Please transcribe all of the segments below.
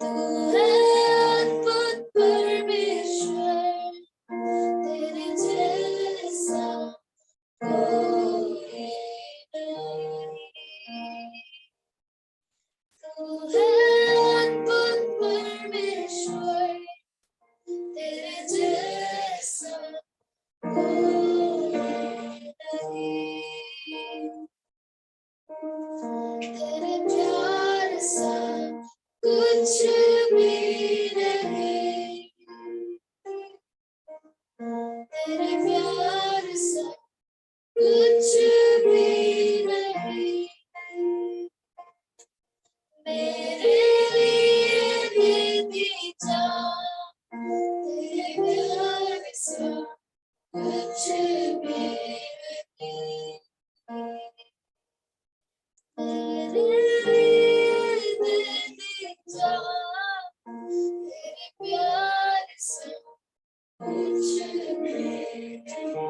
तू है अद्भुत परमेश्वर, तेरे जैसा कोई नहीं। तू है अद्भुत परमेश्वर, तेरे जैसा कोई नहीं। तेरे प्यार सा कुछ भी नहीं, तेरे प्यार सा कुछ भी नहीं। मेरे लिए दे दी जान, तेरे प्यार सा कुछ भी नहीं। मेरे लिए दे दी जान, तेरे प्यार सा कुछ भी नहीं।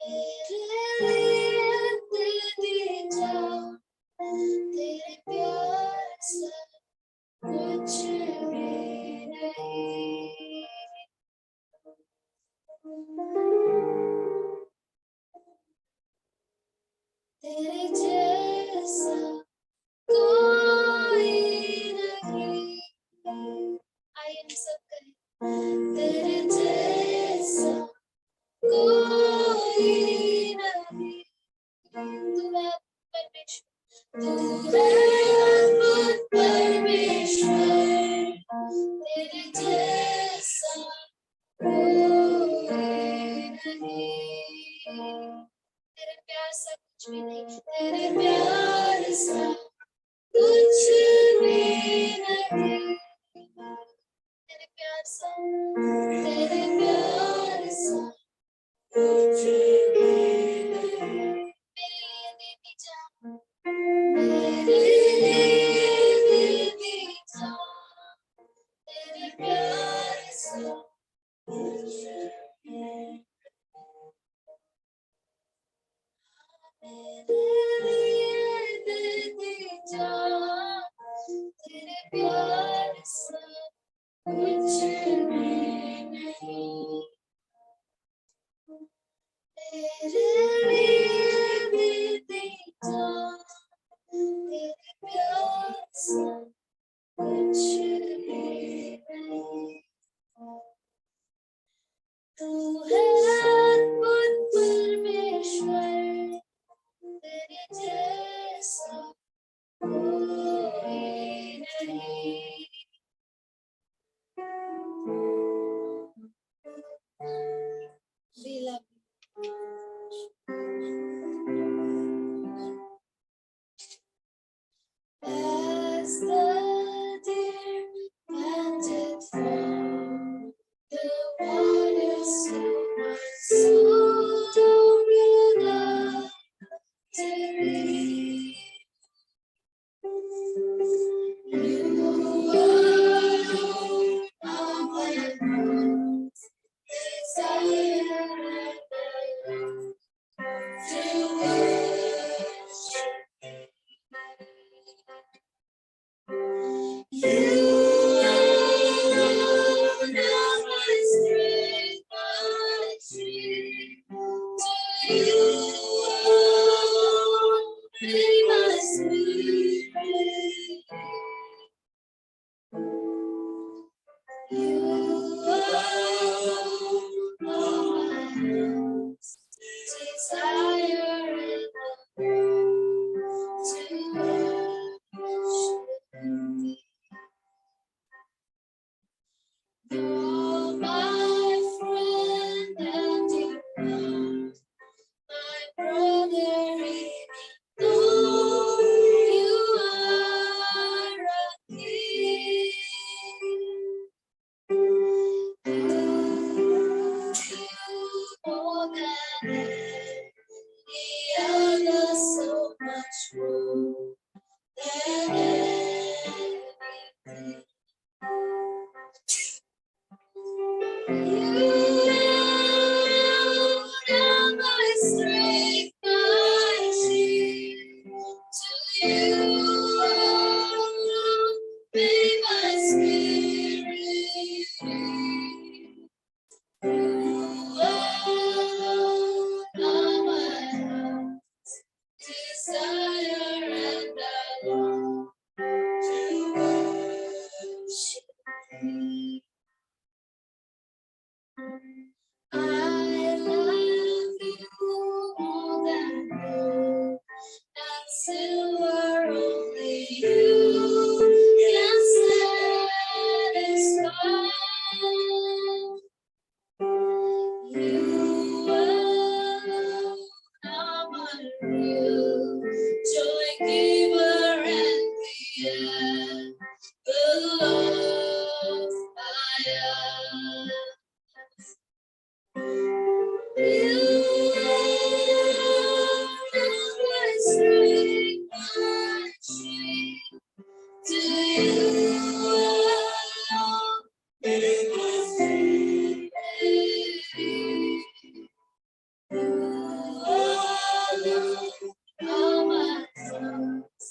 मेरे लिए दे दी जान, तेरे प्यार सा कुछ भी नहीं। तेरे जैसा कोई नहीं। आइए हम सब करें, तेरे जैसा कोई नहीं। तू है परमेश्वर, तू है अद्भुत परमेश्वर, तेरे जैसा कोई नहीं। तेरे प्यार सा कुछ भी नहीं, तेरे प्यार सा कुछ भी नहीं। तेरे प्यार सा, तेरे प्यार सा कुछ भी नहीं। मेरे लिए दे दी जान, मेरे लिए दे दी जान, तेरे प्यार सा कुछ भी नहीं। मेरे लिए दे दी जान, तेरे प्यार सा कुछ भी नहीं। मेरे लिए दे दी जान, तेरे प्यार सा कुछ भी नहीं। तू है अद्भुत परमेश्वर, तेरे जैसा कोई नहीं। We love you. As the deer panted for the water, so my soul longeth to thee. You alone are my heart's desire, and I long to worship thee. You alone are my strength, my shield. To you alone may my spirit. You alone are my heart's desire, and I long to worship thee. You're my friend and you are my brother, even though you are a king. You more than any other, so much more than anything. You are my strength, my shield. To desire and I long to worship thee. I love you more than gold and silver, only you can satisfy. You alone are my real joy giver and the love I am. You are my strength, my shield. To you alone it was given. You alone are my heart's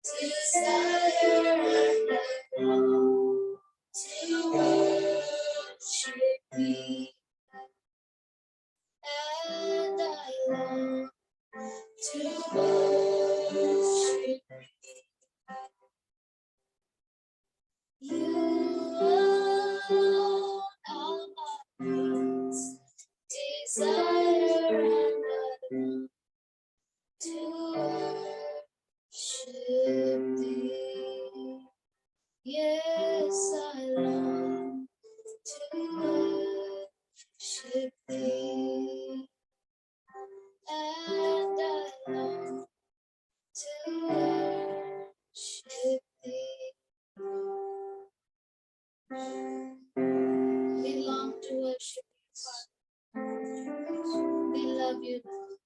desire and I long to worship thee. And I long to worship thee. You alone are my heart's desire and I long to worship thee. Yes, I long to worship thee. And I long to worship thee. We long to worship you, Father. We love you, Lord.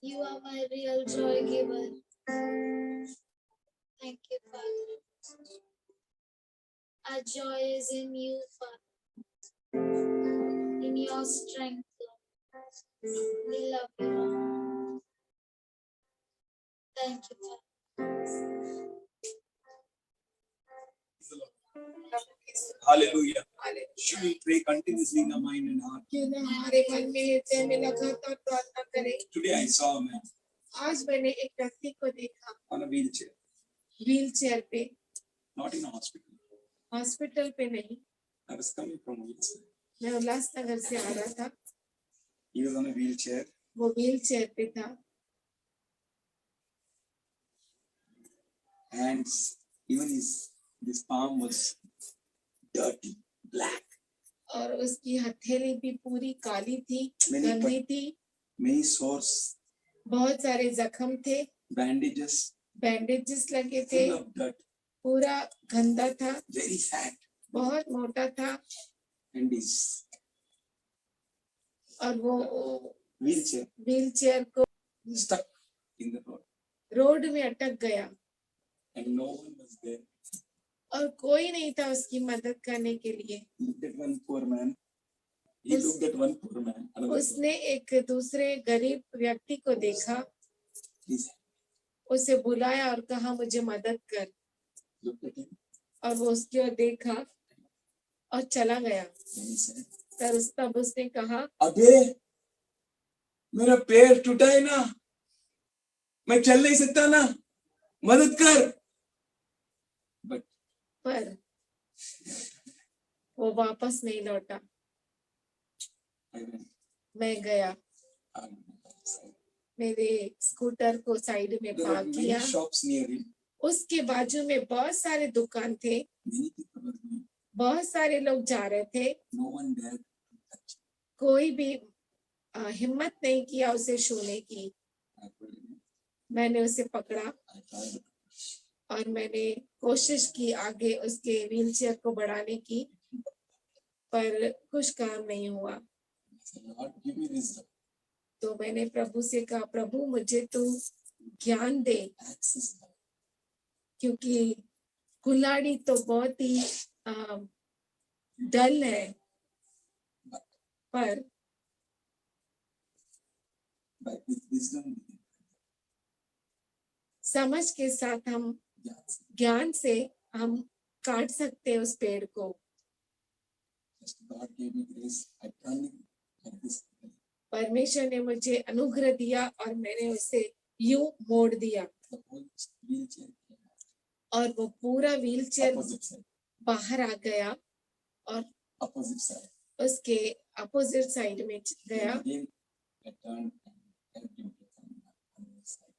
You are my real joy giver. Thank you, Father. Our joy is in you, Father. In your strength, Lord. We love you, Lord. Thank you, Father. Hallelujah. Should we pray continuously in our mind and heart? क्यों ना हमारे मन में हृदय में लगातार प्रार्थना करें। Today I saw a man आज मैंने एक व्यक्ति को देखा on a wheelchair, wheel chair पे, not in a hospital. Hospital पे नहीं। I was coming from wheelchair. मैं उल्लासनगर से आ रहा था, He was on a wheelchair वो व्हील चेयर पे था and even this palm was dirty, black. और उसकी हथेली भी पूरी काली थी, Many गंदी थी, Many sores, बहुत सारे जख्म थे, bandages, बैंडेजेस लगे थे, full of dirt, पूरा गंदा था, very fat, बहुत मोटा था and is और वो wheelchair व्हील चेयर को stuck in the road, road में अटक गया and no one was there. और कोई नहीं था उसकी मदद करने के लिए। Looked at one poor man. He looked at one poor man. another उसने एक दूसरे गरीब व्यक्ति को देखा, Please उसे बुलाया और कहा मुझे मदद कर, looked at him. और वो उसकी ओर देखा और चला गया। Then he said, तब उसने कहा अबे मेरा पैर टूटा है ना, मैं चल नहीं सकता ना, मदद कर। But पर वो वापस नहीं लौटा। I went मैं गया, on the side. मेरे स्कूटर को साइड में There were पार्क many किया। shops near him. उसके बाजू में बहुत सारे दुकान थे, Many people were going. बहुत सारे लोग जा रहे थे, No one dared to touch him. कोई भी हिम्मत नहीं किया उसे छूने की। I pulled him. मैंने उसे पकड़ा I tried to push. और मैंने कोशिश की आगे उसके व्हीलचेयर को बढ़ाने की, पर कुछ काम नहीं हुआ। I said, Lord, give me wisdom. तो मैंने प्रभु से कहा, प्रभु मुझे तू ज्ञान दे, Access. क्योंकि कुल्हाड़ी तो बहुत ही डल है, पर But with wisdom, we can समझ के साथ हम yes. ज्ञान से हम काट सकते हैं उस पेड़ को। Just God gave me grace. I turned it like this. परमेश्वर ने मुझे अनुग्रह दिया और मैंने उसे यूं मोड़ दिया The whole wheelchair came और वो पूरा व्हीलचेयर opposite side, बाहर आ गया और opposite side. उसके अपोजिट साइड में गया। Again, I turned and helped him to come on the side.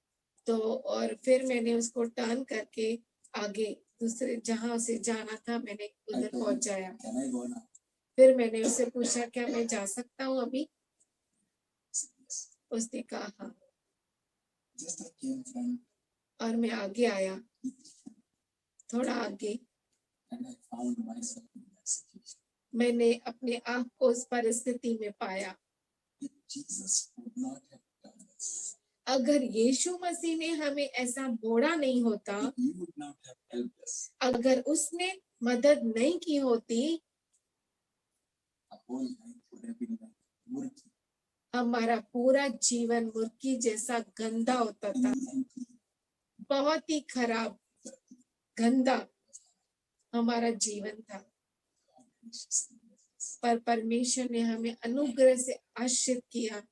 तो और फिर मैंने उसको टर्न करके आगे दूसरे जहां उसे जाना था मैंने I उधर told him, पहुंचाया। can I go now? फिर मैंने उससे पूछा क्या मैं जा सकता हूँ अभी? He said, yes. उसने कहा हाँ। Just I came from और मैं आगे आया, थोड़ा आगे, and I found myself in that situation. मैंने अपने आप को उस परिस्थिति में पाया। If Jesus would not have done this, अगर यीशु मसीह ने हमें ऐसा मोड़ा नहीं होता, if he would not have helped us, अगर उसने मदद नहीं की होती, our whole life would have been like murky, हमारा पूरा जीवन मुर्गी जैसा गंदा होता था, and बहुत ही खराब गंदा हमारा जीवन था। पर परमेश्वर ने हमें अनुग्रह से आशीर्वाद किया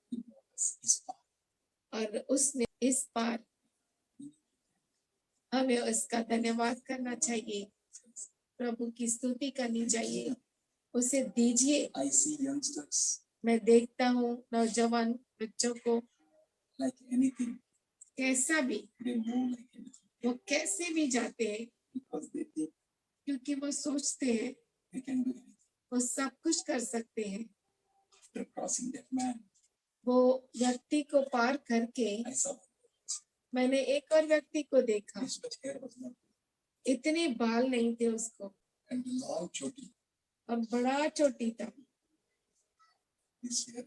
और उसने इस बार हमें उसका धन्यवाद करना चाहिए, प्रभु की स्तुति करनी चाहिए। उसे दीजिए। I see youngsters मैं देखता हूँ नौजवान बच्चों को like anything, कैसा भी they move like anything वो कैसे भी जाते हैं because they think क्योंकि वो सोचते हैं they can do anything. वो सब कुछ कर सकते हैं। After crossing that man, वो व्यक्ति को पार करके I saw मैंने एक और व्यक्ति को देखा, this much hair was not इतने बाल नहीं थे उसको and long choti. और बड़ा चोटी था। This hair,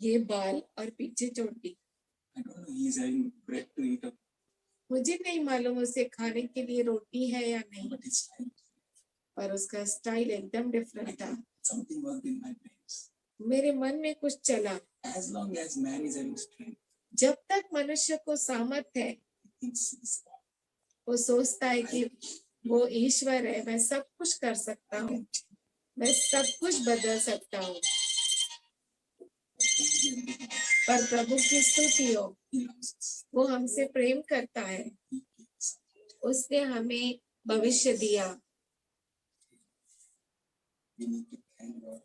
ये बाल और पीछे चोटी। I don't know. He is having bread to eat up, मुझे नहीं मालूम उसे खाने के लिए रोटी है या नहीं, but his time. पर उसका स्टाइल एकदम डिफरेंट था। Something worked in my brains. मेरे मन में कुछ चला, As long as man is having strength, जब तक मनुष्य को सामर्थ है, he thinks he's God. वो सोचता है कि वो ईश्वर है, मैं सब कुछ कर सकता I हूँ, can change. मैं सब कुछ बदल सकता हूँ। Praise and give him. पर प्रभु की स्तुति हो, He loves us. वो हमसे प्रेम करता है, He gives. उसने हमें भविष्य दिया। We need to thank God.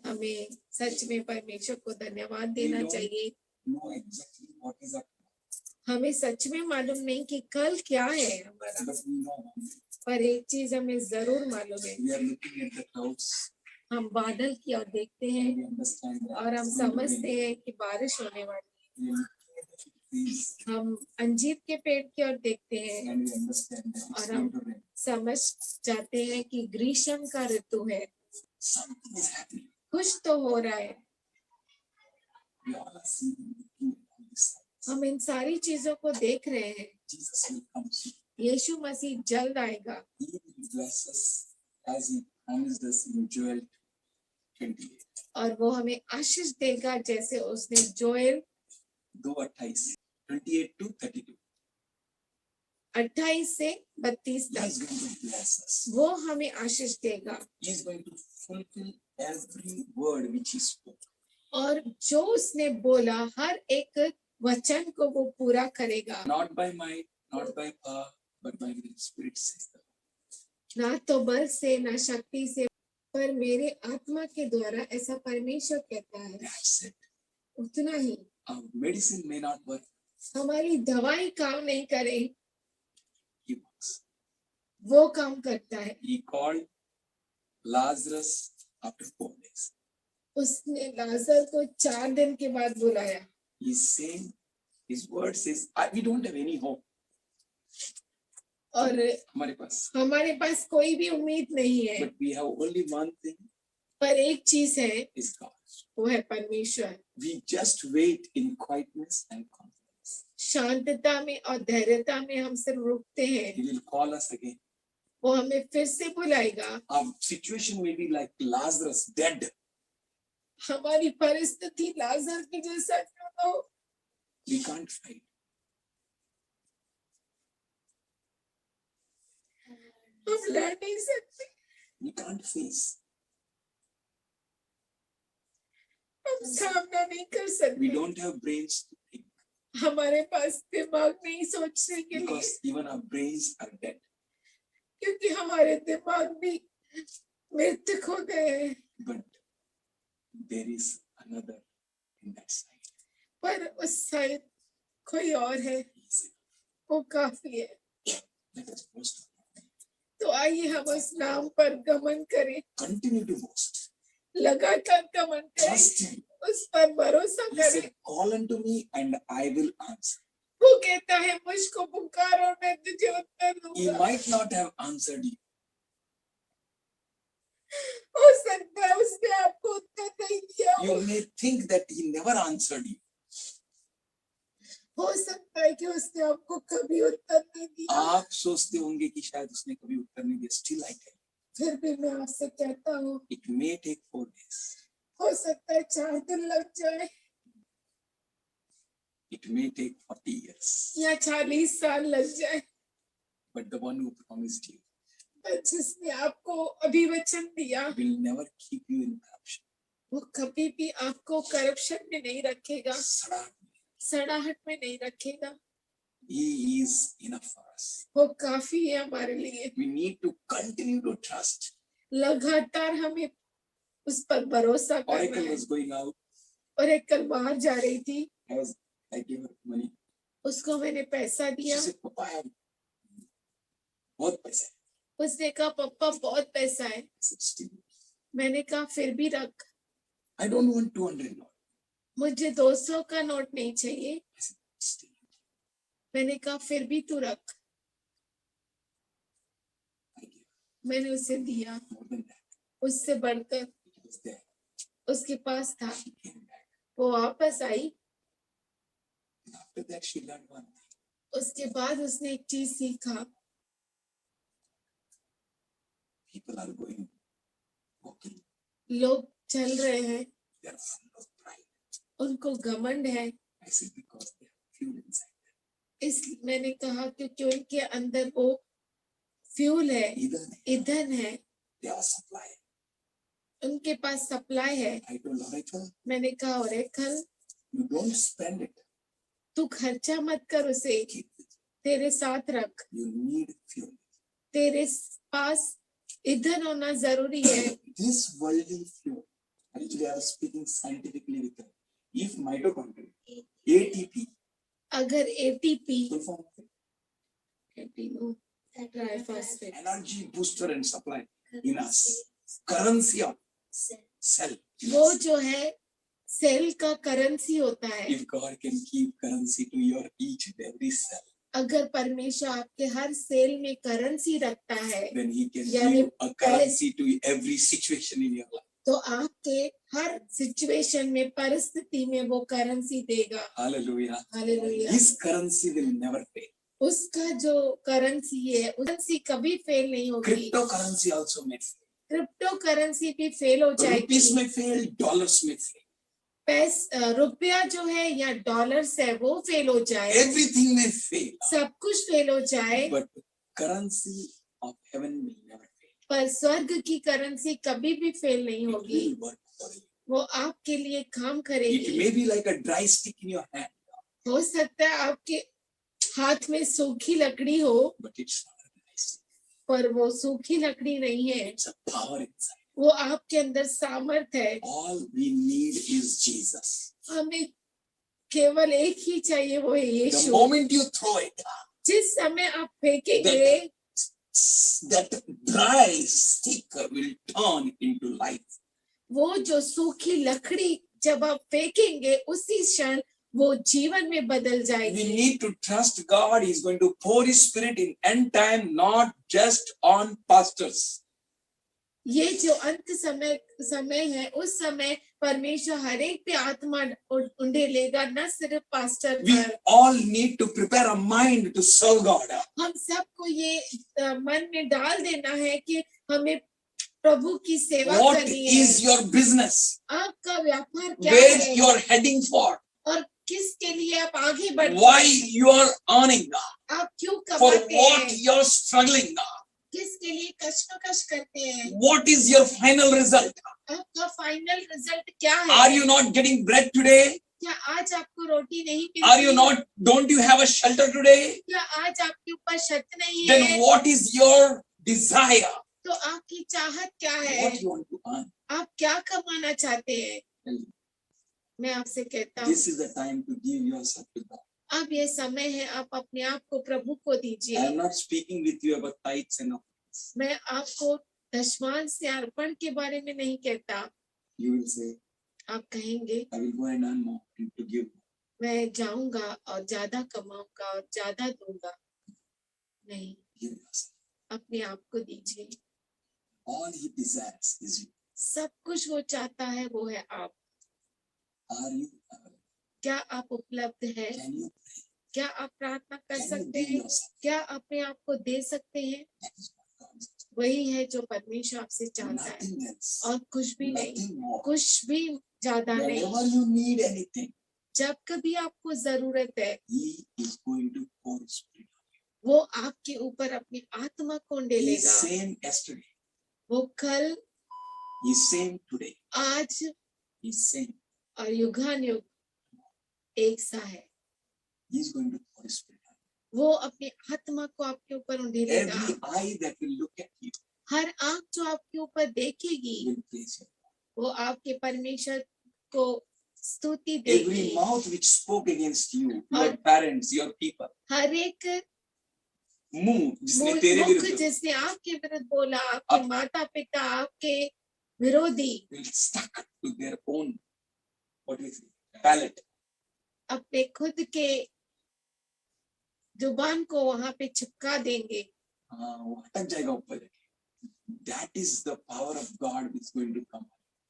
हमें सच में परमेश्वर को धन्यवाद देना चाहिए। Know exactly what is up, हमें सच में मालूम नहीं कि कल क्या है हमारा, but we know one thing. पर एक चीज हमें जरूर मालूम है। We are looking at the clouds हम बादल की ओर देखते हैं and we understand that और हम it's going to समझते rain. हैं कि बारिश होने वाली We are looking at the trees है। हम अंजीर के पेड़ की ओर देखते हैं and we understand that it's और going हम to rain. समझ जाते हैं कि ग्रीष्म का ऋतु है, Something is happening. कुछ तो हो रहा है। We all are seeing and looking at all this. हम इन सारी चीजों को देख रहे हैं। Jesus will come soon. यीशु मसीह जल्द आएगा। He will bless us as he promised us in Joel 28. और वो हमें आशीष देगा जैसे उसने जोएल 2:28, 28 to 32. 28 से 32 He is तक going to bless us. वो हमें आशीष देगा He is going to fulfill every word which he spoke. और जो उसने बोला हर एक वचन को वो पूरा करेगा। Not by might, not by power, but by the Spirit says the Lord. ना तो बल से ना शक्ति से, पर मेरे आत्मा के द्वारा, ऐसा परमेश्वर कहता है। That's it. उतना ही। Our medicine may not work. हमारी दवाई काम नहीं करे, He works. वो काम करता है। He called Lazarus after 4 days. उसने लाजर को 4 दिन के बाद बुलाया। He's saying, his word says, we don't have any hope. और हमारे पास. हमारे पास कोई भी उम्मीद नहीं है, But we have only one thing, पर एक चीज है, is God. वो है परमेश्वर। We just wait in quietness and confidence. शांतता में और धैर्यता में हम सिर्फ रुकते हैं, He will call us again. वो हमें फिर से बुलाएगा। Our situation may be like Lazarus, dead. हमारी परिस्थिति लाजर की जैसा क्यों ना हो, We can't fight. हम लड़ नहीं सकते, We can't face. हम सामना नहीं कर We सकते, don't have brains to think. हमारे पास दिमाग नहीं सोचने के लिए, because even our brains are dead. क्योंकि हमारे दिमाग भी मृतक हो गए हैं। But there is another in that side. पर उस साइड कोई और है, वो काफी है। Let us boast. तो आइए हम उस नाम पर गमन करें, Continue to boast. लगातार गमन करें, Trust Him. उस पर भरोसा He करें। said, "Call unto me, and I will answer." वो कहता है मुझको पुकार और मैं तुझे उत्तर He दूंगा। might not have answered you. हो सकता है उसने आपको उत्तर नहीं दिया हो। You may think that He never answered you. हो सकता है कि उसने आपको कभी उत्तर नहीं दिया। आप सोचते होंगे कि शायद उसने कभी उत्तर नहीं दिया. Still I tell फिर भी मैं आपसे कहता हूँ, you, it may take 4 days. हो सकता है 4 दिन लग जाए It may take 40 years. या 40 साल लग जाए, But the one who promised you पर जिसने आपको अभिवचन दिया will never keep you in corruption. वो कभी भी आपको करप्शन में नहीं रखेगा, सड़ाहट में. सड़ाहट में नहीं रखेगा। He is enough for us. वो काफी है हमारे लिए। We need to continue to trust. लगातार हमें उस पर भरोसा करना Oracle है। was going out. और एक कल बाहर जा रही थी, I gave her money. उसको मैंने पैसा She दिया। said, "Papa, I have बहुत पैसा है." उसने कहा पप्पा बहुत पैसा है। I said, "Still, मैंने कहा फिर भी रख, I don't want 200 note." मुझे 200 का नोट नहीं चाहिए। I said, "Still, मैंने कहा फिर भी तू रख। I gave मैंने उसे दिया, more than that. उससे बढ़कर It was there. उसके पास था। She came back. वो वापस आई। And after that, she learned one thing. उसके बाद उसने एक चीज सीखा, People are walking. लोग चल रहे हैं, They are full of pride. उनको घमंड है। I said, because they have fuel inside. इस मैंने कहा क्योंकि उनके अंदर वो फ्यूल है, ईंधन है, They are supply. उनके पास सप्लाई है। I told Oracle, मैंने कहा Oracle, you don't spend it. तू खर्चा मत कर उसे, Keep it. तेरे साथ रख। You need fuel. तेरे पास ईंधन होना जरूरी है। This worldly fuel. Actually, I was speaking scientifically with her. If mitochondria, ATP, अगर ATP full form of it, triphosphate energy booster and supply in us. Currency of cell. वो जो है cell का करेंसी होता है। If God can keep currency to your each and every cell, अगर परमेश्वर आपके हर सेल में करेंसी रखता है, then He can यानी give a currency to every situation in your life. तो आपके हर सिचुएशन में, परिस्थिति में वो करेंसी देगा। Hallelujah. Hallelujah. His currency will never fail. उसका जो करेंसी है, करेंसी कभी फेल नहीं होगी। Cryptocurrency also may fail. Crypto currency भी फेल हो Rupees जाएगी। may fail, dollars may fail. रुपया जो है या डॉलर्स है वो फेल हो जाए, Everything may fail. सब कुछ फेल हो जाए, But currency of heaven will never fail. पर स्वर्ग की करेंसी कभी भी फेल नहीं It होगी। will work for you. वो आपके लिए काम It करेगी। may be like a dry stick in your hand, हो सकता है आपके हाथ में सूखी लकड़ी हो, but it's not a dry stick. पर वो सूखी लकड़ी नहीं है, It's a power inside. वो आपके अंदर सामर्थ है। All we need is Jesus. हमें केवल एक ही चाहिए, वो है The Yeshu. moment you throw it, जिस समय आप फेंकेंगे, that dry stick will turn into life. वो जो सूखी लकड़ी जब आप फेंकेंगे, उसी क्षण वो जीवन में बदल We जाएगी। need to trust God. He's going to pour His Spirit in end time, not just on pastors. ये जो अंत समय है, उस समय परमेश्वर हर एक पे आत्मा उंडेलेगा, न सिर्फ पास्टर We पर। all need to prepare a mind to serve God. हम सबको ये मन में डाल देना है कि हमें प्रभु की सेवा What करनी है। is your business? आपका व्यापार क्या Where है you are heading for? और किसके लिए आप आगे बढ़ते Why हैं? you are earning? आप क्यों For कमाते what हैं? you are struggling? किसके लिए कष्ट करते हैं? What is your final result? आपका फाइनल रिजल्ट क्या Are है? you not getting bread today? क्या आज आपको रोटी नहीं Are you मिलती? not? Don't you have a shelter today? क्या आज आपके ऊपर छत नहीं Then है? what is your desire? तो आपकी चाहत क्या है? What you want to earn? आप क्या कमाना चाहते हैं? Tell me. मैं आपसे कहता हूँ, This is the time to give yourself to God. अब ये समय है, आप अपने आप को प्रभु को I दीजिए। am not speaking with you about tithes and offerings. मैं आपको दशमांश से अर्पण के बारे में नहीं कहता। You will say, आप कहेंगे I will go and earn more and to give more. मैं जाऊंगा और ज्यादा कमाऊंगा और ज्यादा दूंगा। नहीं, Give yourself. अपने आप को दीजिए। All he desires is you. सब कुछ वो चाहता है, वो है आप। Are you available? क्या आप उपलब्ध है? Can you pray? क्या आप प्रार्थना कर Can you सकते give हैं? yourself? क्या अपने आप को दे सकते हैं? That is what God is. वही है जो परमेश्वर आपसे चाहता है, Nothing else. और कुछ भी नहीं, Nothing more. कुछ भी ज्यादा नहीं। Whenever you need anything, जब कभी आपको जरूरत है, he is going to pour his spirit. वो आपके ऊपर अपनी आत्मा को He is डालेगा। same yesterday. वो कल, He is same today. आज He is same. और युगानुयुग एक सा है। He is going to pour his spirit. वो अपनी आत्मा को आपके ऊपर उंडेलेगा। Every eye that will look at you हर आंख जो आपके ऊपर देखेगी, will praise you. वो आपके परमेश्वर को स्तुति देगी। Every mouth which spoke against you, your और- parents, your people, हर एक मुंह जिसने तेरे मुख विरुद्ध जिसने आपके विरुद्ध बोला, आपके अब- माता पिता, आपके विरोधी will stuck to their own, what is it, palate. अपने खुद के जुबान को वहां पे चिपका देंगे। हाँ, वो अटक जाएगा ऊपर जाके. That is the power of God which is going to come.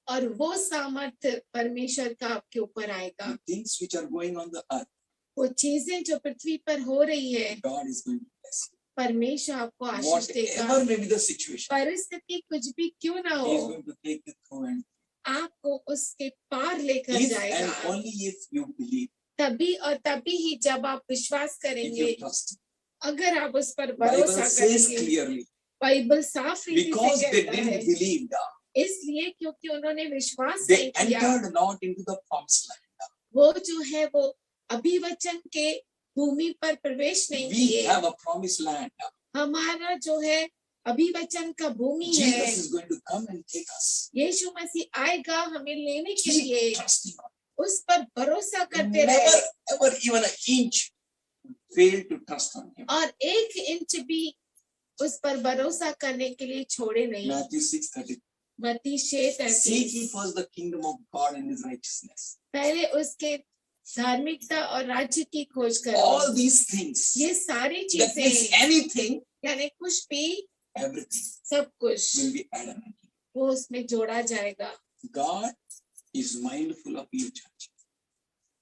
और वो सामर्थ्य परमेश्वर का आपके ऊपर आएगा। The things which are going on the earth, वो चीजें जो पृथ्वी पर हो रही है, God is going to bless you. परमेश्वर आपको आशीष देगा। Whatever may be the situation, परिस्थिति कुछ भी क्यों ना He is हो, going to take you through, and आपको उसके पार लेकर if जाएगा। and only if you believe, तभी और तभी ही जब आप विश्वास if करेंगे, you trust. अगर आप उस पर Bible भरोसा says करेंगे। clearly, बाइबल साफ रीति because से they कहता didn't है, believe, इसलिए क्योंकि उन्होंने विश्वास they नहीं किया। entered not into the promised land. वो जो है वो अभिवचन के भूमि पर प्रवेश नहीं We किए। have a promised land. हमारा जो है अभिवचन का भूमि है। Jesus is going to come and take us. यीशु मसीह आएगा हमें लेने के Keep लिए। trusting on उस पर भरोसा Him. करते Never रहे ever even an inch fail to trust on Him. और एक इंच भी उस पर भरोसा करने के लिए छोड़े नहीं। Matthew 6:30. मत्ती 6:33। Seek ye first the kingdom of God and His righteousness. पहले उसके धार्मिकता और राज्य की खोज करो। All these things. ये सारी That means चीजें, anything, यानी कुछ भी, everything सब कुछ will be added unto you. वो उसमें जोड़ा जाएगा। God is mindful of you, church.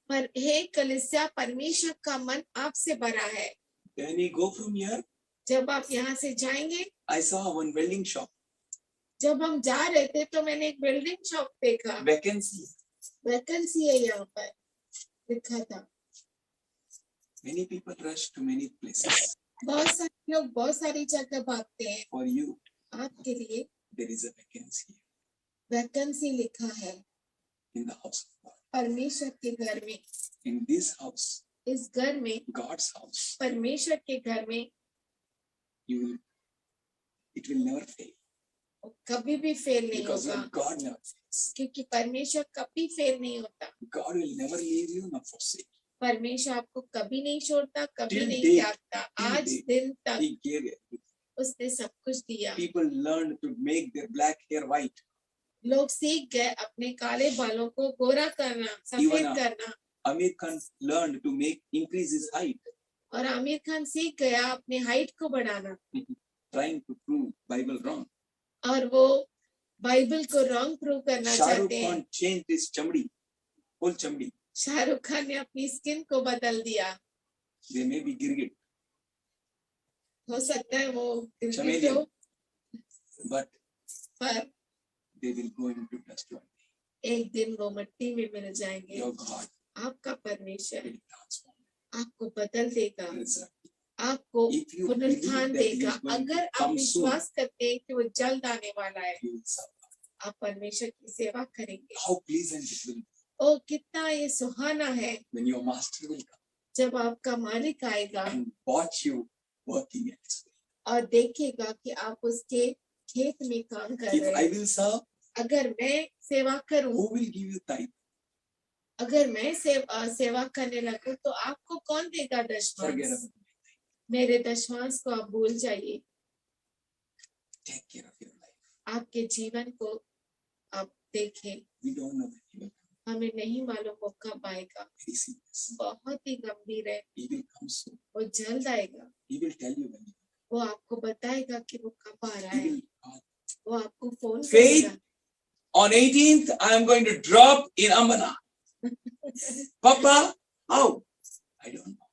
पर हे कलीसिया, परमेश्वर का मन आपसे भरा है। When we go from here, जब आप यहाँ से जाएंगे, I saw one welding shop. जब हम जा रहे थे तो मैंने एक बिल्डिंग शॉप देखा। Vacancy. वैकेंसी है यहाँ पर लिखा था। Many people rush to many places. बहुत सारे लोग बहुत सारी जगह भागते हैं। For you, आपके लिए there is a vacancy vacancy लिखा है in the house of God. परमेश्वर के घर में। In this house, इस घर में, God's house, परमेश्वर के घर में it will never fail. कभी भी फेल नहीं Because होगा, when God never fails, क्योंकि परमेश्वर कभी फेल नहीं होता। God will never leave you nor forsake you. परमेश्वर आपको कभी नहीं छोड़ता, कभी Till नहीं date, त्यागता। till आज date, दिन तक He gave everything. उसने सब कुछ दिया। People learned to make their black hair white. लोग सीख गए अपने काले बालों को गोरा करना, सफेद Even करना। Amir Khan learned to increase his height, और आमिर खान सीख गया अपने हाइट को बढ़ाना, trying to prove Bible wrong. और वो बाइबल को रॉन्ग प्रूव करना Shah Rukh चाहते हैं। Khan changed his chamdi, whole chamdi. Shahrukh Khan ने अपनी स्किन को बदल दिया। They may be girgit, हो सकता है वो गिरगिट Chameleon. हो, but पर they will go into dust one day. एक दिन वो मिट्टी में मिल जाएंगे। Your God आपका परमेश्वर will transform. आपको बदल देगा, Resurrect. आपको If you believe पुनरुत्थान that He देगा। is going अगर to आप come soon, विश्वास करते हैं कि वो जल्द आने वाला है, you will suffer. आप परमेश्वर की सेवा करेंगे। How pleasant it will be. ओ कितना ये सुहाना है when your master will come जब आपका मालिक आएगा and watch you working at his will. और देखेगा कि आप उसके खेत में काम कर If रहे I हैं। will serve, अगर मैं सेवा करूं, who will give you tithe? अगर मैं सेवा करने लगूं तो आपको कौन देगा Forget दशमांश? about it. मेरे दशमांश को आप भूल जाइए। Take care of your life. आपके जीवन को आप देखें। We don't know when he will come. हमें नहीं मालूम वो कब आएगा। Very serious. बहुत ही गंभीर है। He will come soon. वो जल्द आएगा। He will tell you when. वो आपको बताएगा कि वो कब आ रहा He है। will call. वो आपको फोन Faith. करेगा। On 18th, I am going to drop in Ambana. Papa, how? I don't know.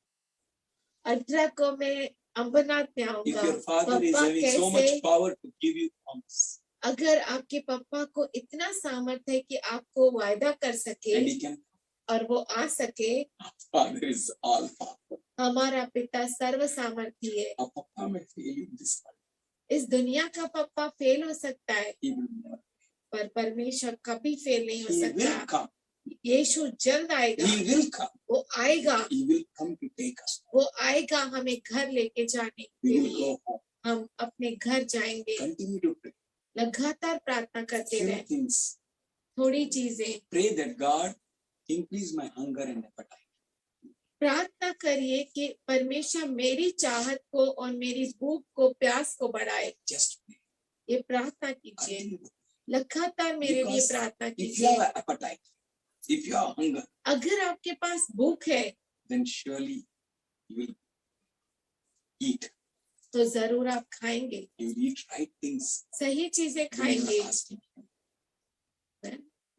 18 को मैं अंबरनाथ में If आऊंगा। your father is पापा having so कैसे? much power to give you promise, अगर आपके पापा को इतना सामर्थ्य है कि आपको वायदा कर सके and he can, और वो आ सके, Father is all power. हमारा पिता सर्व सामर्थ्य है। Our Papa may fail you in this world. इस दुनिया का पापा फेल हो सकता है He will never. पर परमेश्वर कभी फेल नहीं हो He सकता। will come. यीशु जल्द आएगा। He will come. वो आएगा। He will come to take us. वो आएगा हमें घर लेके जाने के We will लिए। go home. हम अपने घर जाएंगे। Continue to pray. लगातार प्रार्थना करते Few रहे। things. थोड़ी चीजें Pray that God increase my hunger and appetite. प्रार्थना करिए कि परमेश्वर मेरी चाहत को और मेरी भूख को प्यास को बढ़ाए। Just pray. ये प्रार्थना कीजिए। Continue. लगातार मेरे लिए Because प्रार्थना if you कीजिए। have appetite, if you have hunger, अगर आपके पास भूख है then surely you will eat. तो जरूर आप खाएंगे। You will eat right things सही चीजें when you खाएंगे are asking him.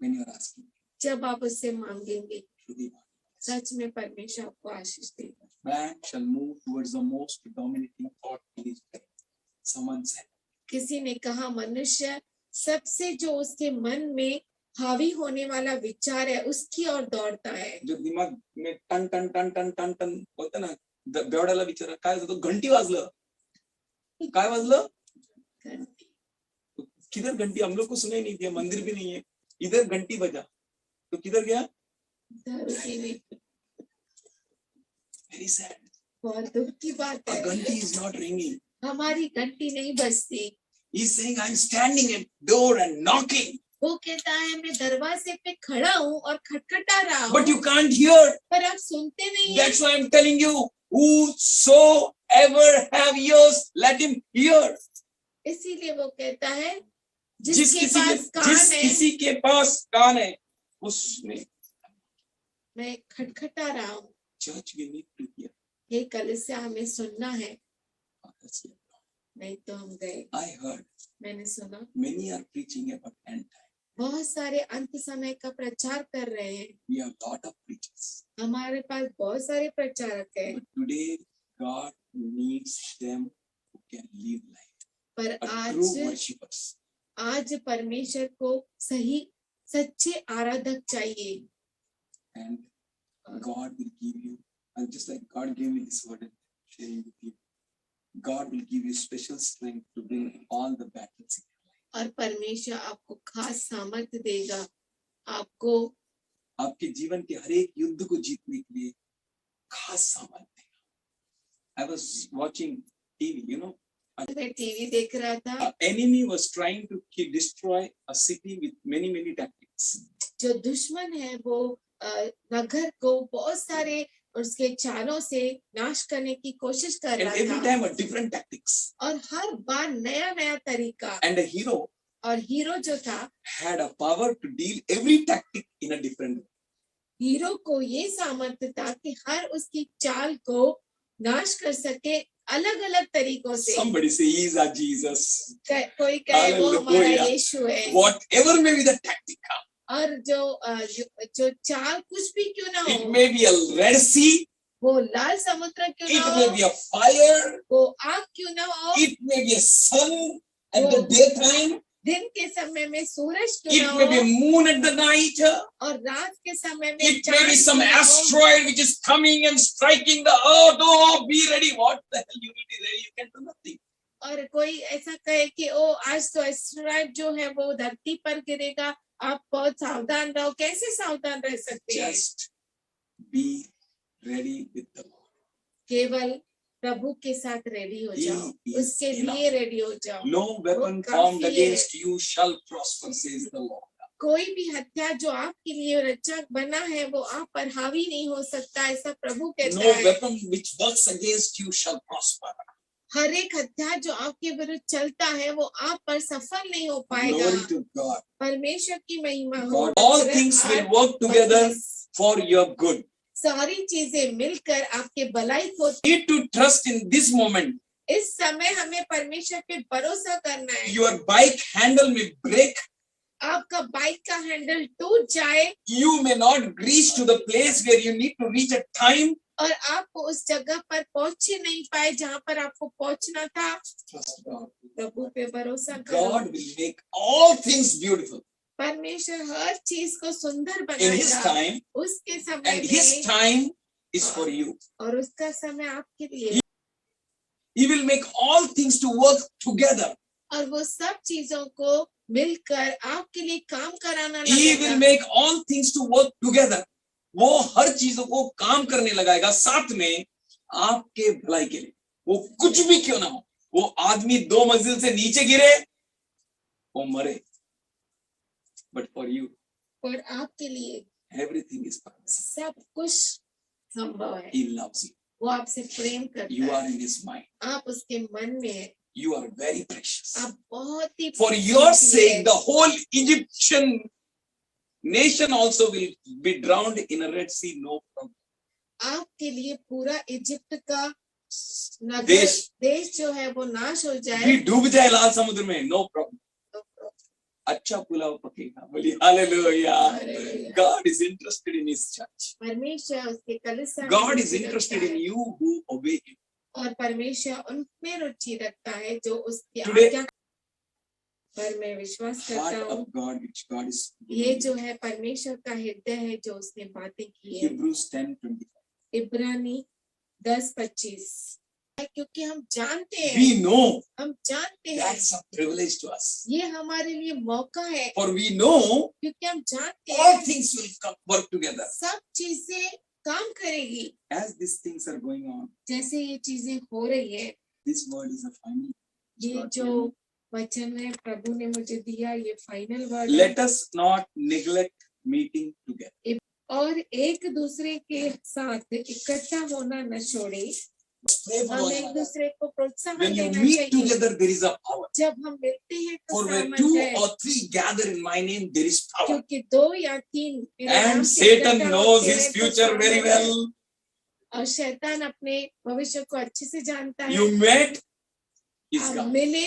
When you are asking him. जब आप उससे मांगेंगे। Truly, God. सच में परमेश्वर आपको आशीष देगा। Man shall move towards the most dominating thought in his brain. Someone said, किसी ने कहा मनुष्य सबसे जो उसके मन में हावी होने वाला विचार है उसकी ओर दौड़ता है। जो दिमाग में टन टन टन टन टन टन होतं ना, बेवड्याला विचारा काय होतं, घंटी वाजलं, काय वाजलं, किधर घंटी, हम लोग को सुनाई नहीं दिया, मंदिर भी नहीं है, इधर घंटी बजा, तो किधर गया? दारू पीने। Very sad. बहुत दुख की बात Our है। घंटी is not ringing. हमारी घंटी नहीं बजती। He's saying, I'm standing at door and knocking, वो कहता है मैं दरवाजे पे खड़ा हूँ और खटखटा रहा but हूँ you can't hear. पर आप सुनते नहीं हैं। That's why I'm telling you, whosoever have ears, let him hear. इसीलिए वो कहता है जिस जिसके पास कान है किसी के पास कान है, उसने, मैं खटखटा रहा हूँ। church we need to hear. ये कलीसिया हमें सुनना है, नहीं तो हम गए। I heard मैंने सुना many are preaching about end time. बहुत सारे अंत समय का प्रचार कर रहे हैं। We have lot of preachers. हमारे पास बहुत सारे प्रचारक हैं But today God needs them who can live life. पर A true आज worshippers. आज परमेश्वर को सही सच्चे आराधक चाहिए। And God will give you, and just like God gave me this word and sharing with you, God will give you special strength to bring all the battles in your life. और परमेश्वर आपको खास सामर्थ्य देगा, आपको आपके जीवन के हर एक युद्ध को जीतने के लिए खास सामर्थ्य देगा. I was watching TV, you know, मैं टीवी देख रहा था। an enemy was trying to destroy a city with many tactics. जो दुश्मन है वो नगर को बहुत सारे उसके चालों से नाश करने की कोशिश कर And रहा every था time a different tactics. और हर बार नया नया तरीका। And the hero और हीरो जो था, had a power to deal every tactic in a different way. Hero को ये सामर्थ्य था कि हर उसकी चाल को नाश कर सके अलग अलग तरीकों से। Somebody say, he is our Jesus. कोई कहे वो हमारा Hallelujah. यीशु है। Whatever may be the tactic, और जो चाल कुछ भी क्यों ना it हो, may be a Red Sea, वो लाल समुद्र क्यों it ना may हो, be a fire, वो आग क्यों ना हो, it may be a sun at the daytime, दिन के समय में सूरज क्यों it ना may be a हो moon at the night, और रात के समय में it may be चांद some क्यों ना हो। asteroid which is coming and striking the earth. Oh, be ready. What the hell you will be ready? You can do nothing. और कोई ऐसा कहे कि ओ आज तो एस्ट्रॉइड जो है वो धरती पर गिरेगा, आप बहुत सावधान रहो। कैसे सावधान रह सकते हैं? Just be ready with the Lord. केवल प्रभु के साथ रेडी हो He जाओ, is उसके enough. लिए रेडी हो जाओ। No weapon काफी formed है। against you shall prosper, says the Lord. कोई भी हत्यार जो आपके लिए रचक बना है वो आप पर हावी नहीं हो सकता, ऐसा प्रभु कहता No है। weapon which works against you shall prosper. हर एक हत्यार जो आपके विरुद्ध चलता है वो आप पर सफल नहीं हो पाएगा। Glory to God. परमेश्वर की महिमा हो। God, all things will work together for your good. सारी चीजें मिलकर आपके भलाई को। Need to trust in this moment. इस समय हमें परमेश्वर पे भरोसा करना है। Your bike handle may break. आपका बाइक का हैंडल टूट जाए You may not reach to the place where you need to reach at time. और आप उस जगह पर पहुंच ही नहीं पाए जहां पर आपको पहुंचना था। Trust God. प्रभु पे भरोसा करो। God will make all things beautiful परमेश्वर हर चीज को सुंदर in His बनाएगा time, उसके समय and His में, time is for you. और उसका समय आपके लिए। He will make all things to work together. और वो सब चीजों को मिलकर आपके लिए काम कराना He will लगेगा। make all things to work together. वो हर चीजों को काम करने लगाएगा साथ में आपके भलाई के लिए। वो कुछ भी क्यों ना हो, वो आदमी 2 मंजिल से नीचे गिरे, वो मरे, but for you और आपके लिए everything is possible. सब कुछ संभव है। He loves you. वो आपसे प्रेम करता You are है। in His mind. आप उसके मन में है। You are very precious. आप बहुत ही For your sake, the whole Egyptian nation also will be drowned in a Red Sea. No problem. आपके लिए पूरा इजिप्ट का नगर देश जो है वो नाश हो जाए। भी डूब जाए लाल समुद्र में, no problem. अच्छा पुलाव पकेगा, बोलिए hallelujah. God is interested in His church. परमेश्वर उसके कलीसिया में God is रुचि interested रखता in है। you who obey Him. और परमेश्वर उनमें रुचि रखता है जो उसकी Today, आज्ञा पर मैं विश्वास Heart करता हूँ। of God which God is ये जो है परमेश्वर का हृदय है जो उसने बातें की है। Hebrews 10:25. इब्रानी 10:25। क्योंकि हम जानते हैं, We know हम जानते हैं that's a privilege to us. ये हमारे लिए मौका है। For we know क्योंकि हम जानते all हैं things will come work together. सब चीजें काम करेगी। As these things are going on, जैसे ये चीजें हो रही है, this word is a final. ये जो वचन है प्रभु ने मुझे दिया, ये फाइनल वर्ड है। Let us not neglect meeting together. और एक दूसरे के साथ इकट्ठा होना न छोड़े। Pray for हम one एक another. दूसरे को प्रोत्साहन When you देना meet चाहिए। together, there is a power. जब हम मिलते हैं तो For where सामर्थ्य 2 है, or 3 gather in my name, there is power. क्योंकि 2 या 3 मेरे नाम And से Satan इकट्ठा knows होते his हैं तो future very सामर्थ्य है। well. और शैतान अपने भविष्य को अच्छे से जानता है। You met, he's आप gone. मिले,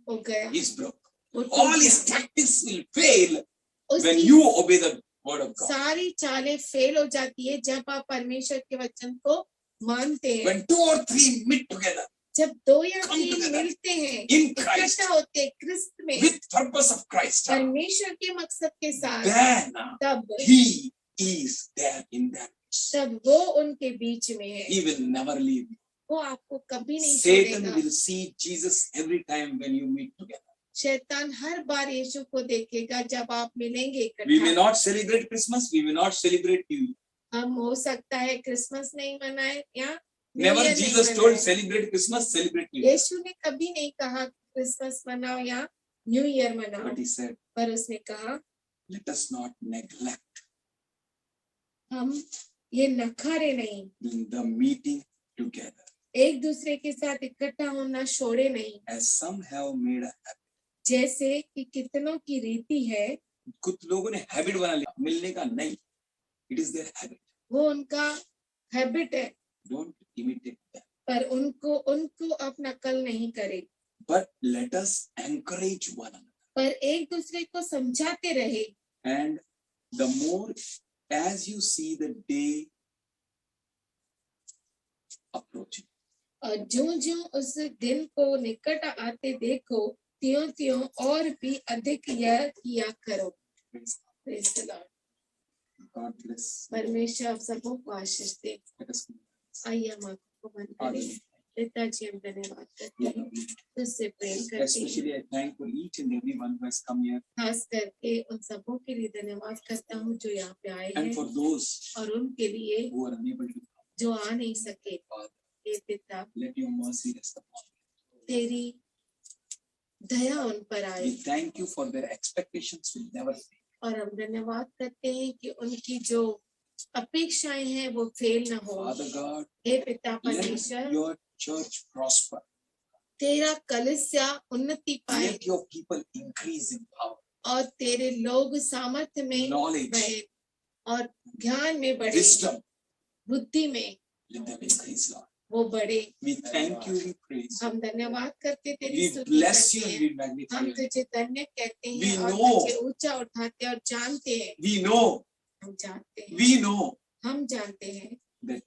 हो गया, He's broke. वो टूट All his गया। tactics will fail when उसकी you obey the word of God. सारी चालें फेल हो जाती है जब आप परमेश्वर के वचन को मानते हैं। When 2 or 3 meet together जब 2 या Come 3 together मिलते हैं, in Christ इकट्ठा होते हैं क्रिस्त में, with purpose of Christ, परमेश्वर के मकसद के साथ, then तब he is there in that. तब वो उनके बीच में है। He will never leave you. वो आपको कभी नहीं Satan छोड़ेगा। will see Jesus every time when you meet together. शैतान हर बार यीशु को देखेगा जब आप मिलेंगे We may इकट्ठा। not celebrate Christmas, we may not celebrate New Year. हम हो सकता है क्रिसमस नहीं मनाए या न्यू Never ईयर नहीं Jesus मनाए। told celebrate Christmas, celebrate New Year. यीशु ने कभी नहीं कहा क्रिसमस मनाओ या न्यू ईयर मनाओ, But he said, पर उसने कहा let us not neglect हम ये नखारे नहीं, the meeting together. एक दूसरे के साथ इकट्ठा होना छोड़े नहीं। As some have made a habit. जैसे कि कितनों की रीति है, कुछ लोगों ने हैबिट बना लिया मिलने का, नहीं. It is their habit. वो उनका हैबिट है, Don't imitate them. पर उनको आप नकल नहीं करें, But let us encourage one another. पर एक दूसरे को समझाते रहे। And the more as you see the day approaching. और ज्यों-ज्यों उस दिन को निकट आते देखो, त्यों-त्यों और भी अधिक यह किया करो। Praise the Lord. God bless. परमेश्वर आप सबों को आशीष दे। Let us आइए हम आंखों को बंद करें। पिताजी हम धन्यवाद करते हैं, तुझसे प्रेम करते हैं। Especially I thank for each and everyone who has come here, खास करके उन सबों के लिए धन्यवाद करता हूँ जो यहाँ पे आए and हैं for those और उनके लिए who are unable to come. जो आ नहीं सके। Father, हे पिता, let your mercy rest upon them. तेरी दया उन पर आए We thank you for their expectations will never fail. और हम धन्यवाद करते हैं कि उनकी जो अपेक्षाएं हैं वो फेल ना हो। Father God, हे पिता let परमेश्वर, your church prosper. तेरा कलीसिया उन्नति पाए Let your people increase in power, और तेरे लोग सामर्थ्य में knowledge, बढ़े और ज्ञान में बढ़े, wisdom. बुद्धि में Let them increase, Lord. वो बढ़े। We thank you, we praise you. हम धन्यवाद करते तेरी We स्तुति bless you करते and हैं। we magnify हम you. तुझे धन्य कहते We हैं और know. तुझे ऊंचा उठाते हैं और जानते हैं, We know, हम जानते हैं, we know हम जानते हैं that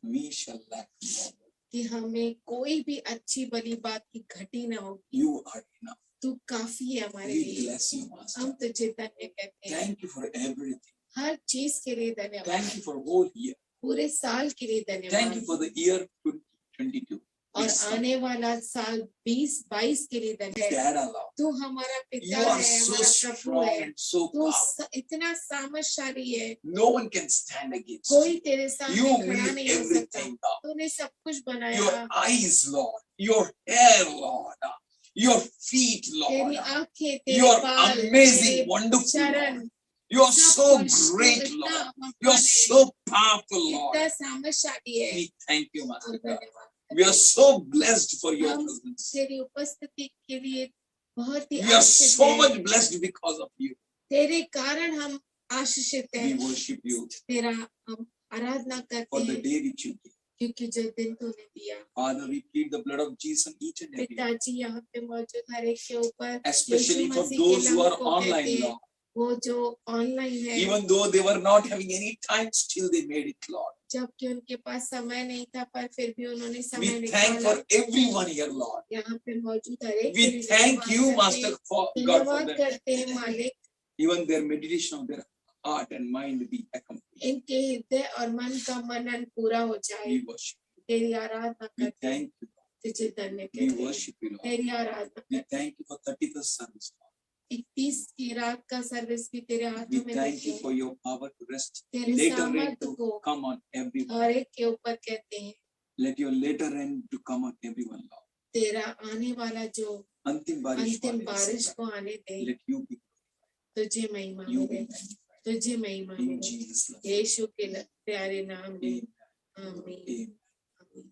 we shall lack no more. कि हमें कोई भी अच्छी भली बात की घटी ना होगी। You are enough. तू काफी है हमारे We लिए। bless you, Master. हम तुझे धन्य कहते हैं, Thank you for everything. हर चीज के लिए धन्यवाद, Thank you for whole year. पूरे साल के लिए Thank you धन्यवाद for the year 2022. और It's आने वाला साल 2022 के लिए धन्यवाद। Dad alone. तू हमारा You पिता are है, so हमारा प्रभु strong है, and so तू powerful. इतना सामर्थशाली है, No one can stand against कोई you. तेरे सामने You खड़ा made नहीं हो सकता। everything, Lord. तूने सब कुछ Your बनाया, eyes, Lord. Your hair, Lord. Your feet, Lord. तेरी आंखें, तेरे You are बाल, amazing, तेरे wonderful, चरण, Lord. You are सब so कुछ तू great, इतना Lord. महान You are है, so powerful, Lord. इतना सामर्थशाली है। We thank you, और Master God. धन्यवाद We are so blessed for your हम presence. तेरी उपस्थिति के लिए बहुत ही We are आशीषित so हैं। much blessed because of you. तेरे कारण हम आशीषित We हैं। worship you तेरा हम आराधना करते for the हैं day which you gave. क्योंकि जो दिन तूने दिया। Father, we plead the blood of Jesus on each and every one, पिताजी यहाँ पे मौजूद हर एक के ऊपर especially यीशु for मसीह के those who लहू are को कहते online, हैं। Lord. वो जो ऑनलाइन है, Even though they were not having any time, still they made it, Lord. जबकि उनके पास समय नहीं था पर फिर भी उन्होंने समय We thank निकाला। for everyone here, Lord. यहाँ पे मौजूद हर एक के We लिए thank धन्यवाद you, करते Master, हैं। for God, for धन्यवाद that. करते हैं मालिक, Even their meditation of their heart and mind be accomplished. इनके हृदय और मन का मनन पूरा हो जाए। We worship. तेरी आराधना We करते हैं, thank you. तुझे धन्य We कहते हैं। worship you, Lord. तेरी आराधना We करते हैं। thank you for 31st service, Lord. 31 की रात का सर्विस भी तेरे We हाथों में thank देते you हैं। for your power to rest. तेरे Later rain सामर्थ्य to को come on everyone. हर एक के ऊपर कहते हैं। Let your later rain to come on everyone, Lord. तेरा आने वाला जो अंतिम बारिश अंतिम वाले बारिश से, को आने दे, let you be, तुझे महिमा you be मिले, magnified. तुझे महिमा In मिले। Jesus' name. यीशु के प्यारे नाम में Amen. आमीन। Amen. आमीन।